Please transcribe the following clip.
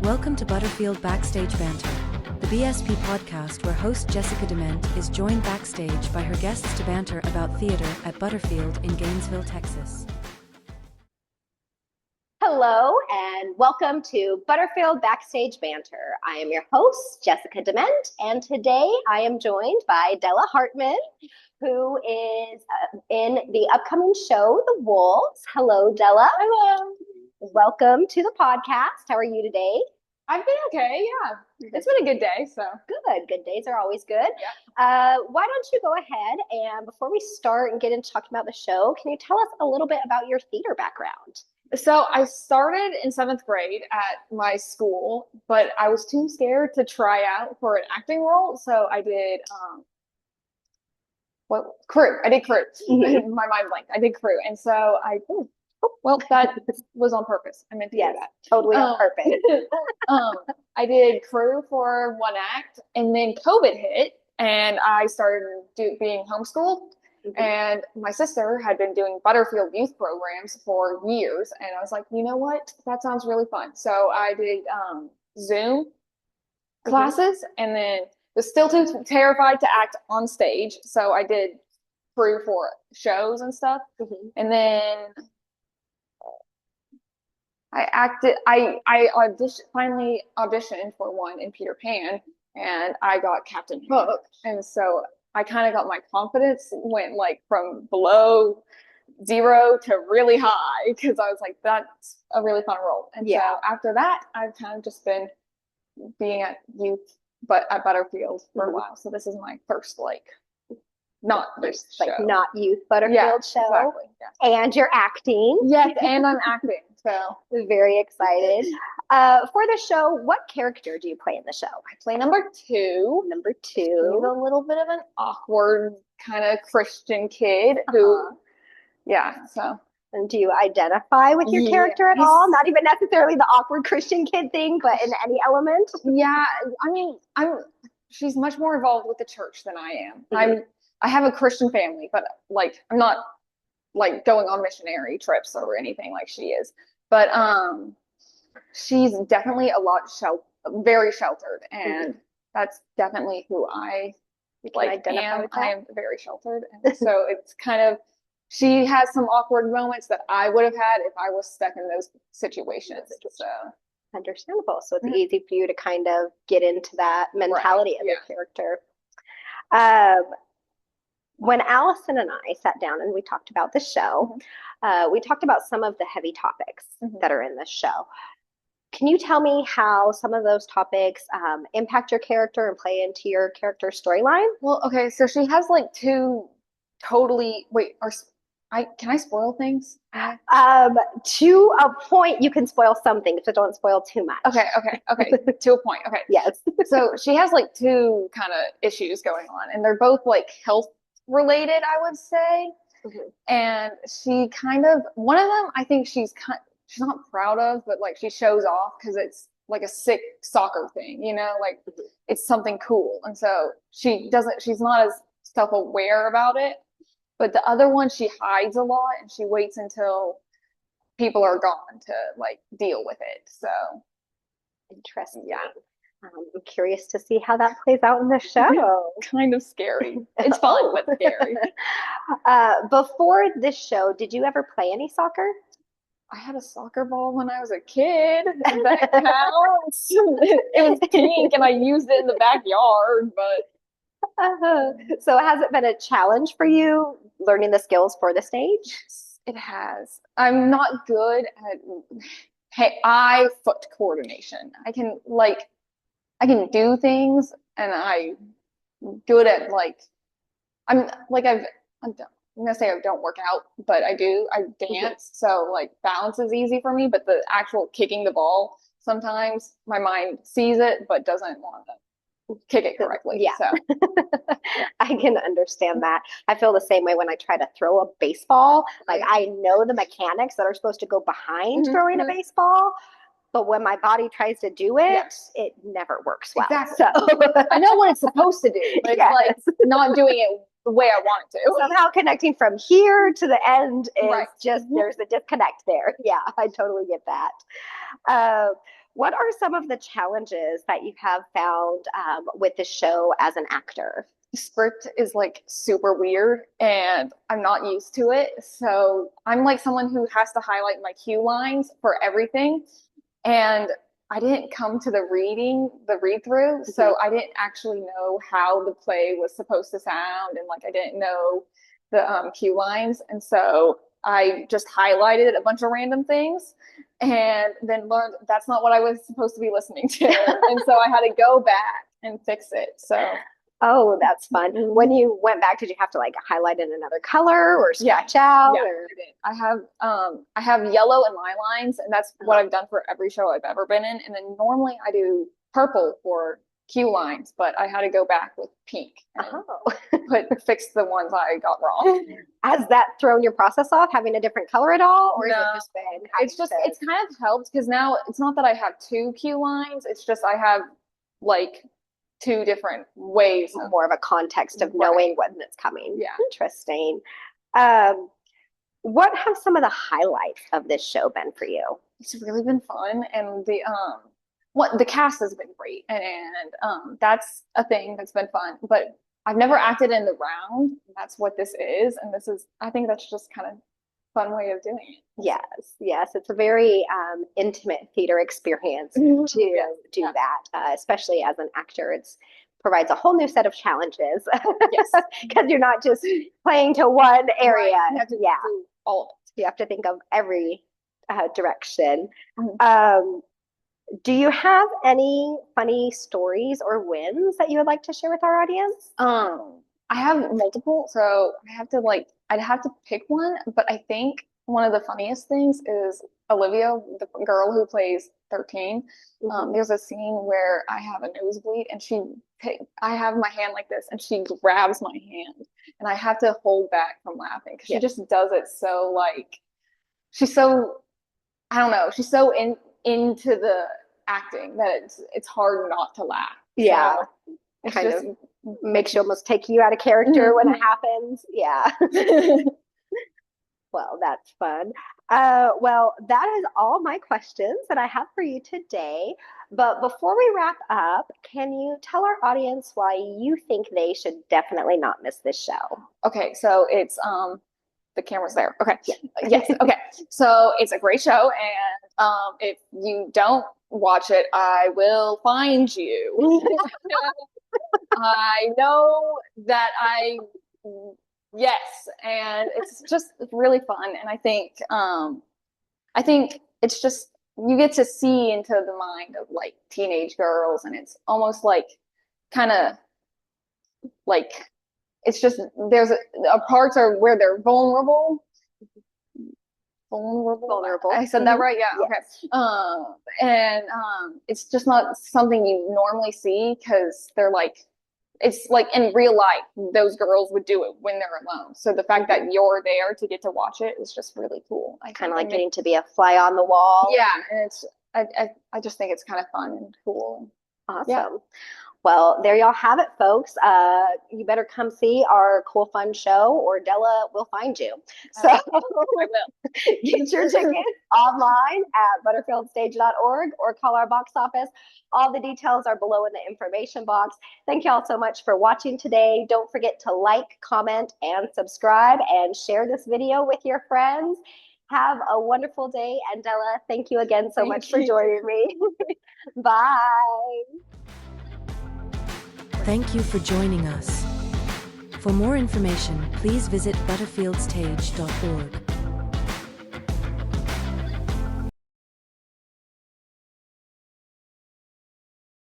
Welcome to Butterfield Backstage Banter, the BSP podcast where host Jessica DeMent is joined backstage by her guests to banter about theater at Butterfield in Gainesville, Texas. Hello and welcome to Butterfield Backstage Banter. I am your host, Jessica DeMent, and today I am joined by Della Hartman, who is in the upcoming show, The Wolves. Hello, Della. Hello. Welcome to the podcast. How are you today? I've been okay, yeah. It's been a good day, so. Good. Good days are always good. Yeah. Why don't you go ahead and before we start and get into talking about the show, can you tell us a little bit about your theater background? So I started in 7th grade at my school, but I was too scared to try out for an acting role, so I did crew. I did crew. Mm-hmm. My mind blanked. I did crew, and so that was on purpose. I meant to do that. Totally on purpose. I did crew for one act, and then COVID hit, and I started being homeschooled. Mm-hmm. And my sister had been doing Butterfield youth programs for years, and I was like, you know what? That sounds really fun. So I did Zoom classes, and then was still too terrified to act on stage, so I did crew for shows and stuff. Mm-hmm. And then I finally auditioned for one in Peter Pan, and I got Captain Hook. And so I kind of got my confidence went like from below 0 to really high, because I was like, that's a really fun role. And so after that, I've kind of just been being at youth, but at Butterfield for a while. So this is my first not youth Butterfield show. Exactly. Yeah. And you're acting. Yes, and I'm acting. So very excited. For the show, what character do you play in the show? I play number 2. He's a little bit of an awkward kind of Christian kid who, so. And do you identify with your character at all? Not even necessarily the awkward Christian kid thing, but in any element? Yeah, I mean, she's much more involved with the church than I am. Mm-hmm. I have a Christian family, but I'm not going on missionary trips or anything like she is. But she's definitely very sheltered, and that's definitely who I am. I am very sheltered, and so it's kind of, she has some awkward moments that I would have had if I was stuck in those situations. So understandable. So it's easy for you to kind of get into that mentality of your character. When Allison and I sat down and we talked about the show, we talked about some of the heavy topics that are in this show. Can you tell me how some of those topics impact your character and play into your character's storyline? Well, okay, so she has two totally, can I spoil things? To a point, you can spoil some things, but don't spoil too much. Okay. To a point. Okay. Yes. So she has 2 kind of issues going on, and they're both health related, I would say. Mm-hmm. And she kind of, one of them, I think she's not proud of, but she shows off because it's a sick soccer thing, it's something cool. And so she's not as self-aware about it. But the other one, she hides a lot, and she waits until people are gone to deal with it. So interesting. Yeah. I'm curious to see how that plays out in the show. Kind of scary. It's fun, but scary. Before this show, did you ever play any soccer? I had a soccer ball when I was a kid. That counts. It was pink, and I used it in the backyard, but. So has it been a challenge for you learning the skills for the stage? It has. I'm not good at eye-foot coordination. I can do things, and I'm good at I'm gonna say I don't work out, but I do. I dance, so balance is easy for me. But the actual kicking the ball, sometimes my mind sees it but doesn't want to kick it correctly. Yeah. So. I can understand that. I feel the same way when I try to throw a baseball. I know the mechanics that are supposed to go behind throwing a baseball, but when my body tries to do it, it never works well. Exactly. So I know what it's supposed to do, but it's not doing it the way I want it to. Somehow connecting from here to the end is just, there's a disconnect there. Yeah, I totally get that. What are some of the challenges that you have found with the show as an actor? The script is like super weird and I'm not used to it. So I'm like someone who has to highlight my cue lines for everything. And I didn't come to the read through. So I didn't actually know how the play was supposed to sound. And like, I didn't know the cue lines. And so I just highlighted a bunch of random things and then learned that's not what I was supposed to be listening to. And so I had to go back and fix it. So. Oh, that's fun. When you went back, did you have to like highlight in another color or scratch out? Yeah, or? I have yellow in my lines, and that's what I've done for every show I've ever been in. And then normally I do purple for cue lines, but I had to go back with pink and fix the ones I got wrong. Has that thrown your process off, having a different color at all? Or no, has it just been it's kind of helped because now it's not that I have two cue lines, it's just I have like two different ways. More of a context of knowing when it's coming. Yeah. Interesting. What have some of the highlights of this show been for you? It's really been fun, and the cast has been great, and that's a thing that's been fun. But I've never acted in the round. That's what this is, and I think that's just kind of fun way of doing it. Yes, it's a very intimate theater experience to do that, especially as an actor. It provides a whole new set of challenges. Yes, because you're not just playing to one area. Right. You have to do all of it. You have to think of every direction. Do you have any funny stories or wins that you would like to share with our audience? I have multiple, so I'd have to pick one, but I think one of the funniest things is Olivia, the girl who plays 13. There's a scene where I have a nosebleed and I have my hand like this and she grabs my hand and I have to hold back from laughing because she just does it so she's so, I don't know, she's so into the acting that it's hard not to laugh. Yeah. So it kind of makes you almost take you out of character when it happens. Yeah. Well, that's fun. Well, that is all my questions that I have for you today. But before we wrap up, can you tell our audience why you think they should definitely not miss this show? Okay, so it's the camera's there. Okay. Yeah. Yes. Okay. So it's a great show, and if you don't watch it, I will find you. I know that yes, and it's just really fun, and I think it's just you get to see into the mind of like teenage girls, and it's almost like kind of like it's just there's a parts are where they're vulnerable. I said that right? Yeah. Yes. Okay. And it's just not something you normally see because they're like, it's like in real life, those girls would do it when they're alone. So the fact that you're there to get to watch it is just really cool. Kind of like getting to be a fly on the wall. Yeah. And I just think it's kind of fun and cool. Awesome. Yeah. Well, there y'all have it, folks. You better come see our cool, fun show, or Della will find you. So I will. Get your tickets online at butterfieldstage.org or call our box office. All the details are below in the information box. Thank y'all so much for watching today. Don't forget to like, comment, and subscribe, and share this video with your friends. Have a wonderful day. And Della, thank you again so much for joining me. Bye. Thank you for joining us. For more information, please visit butterfieldstage.org.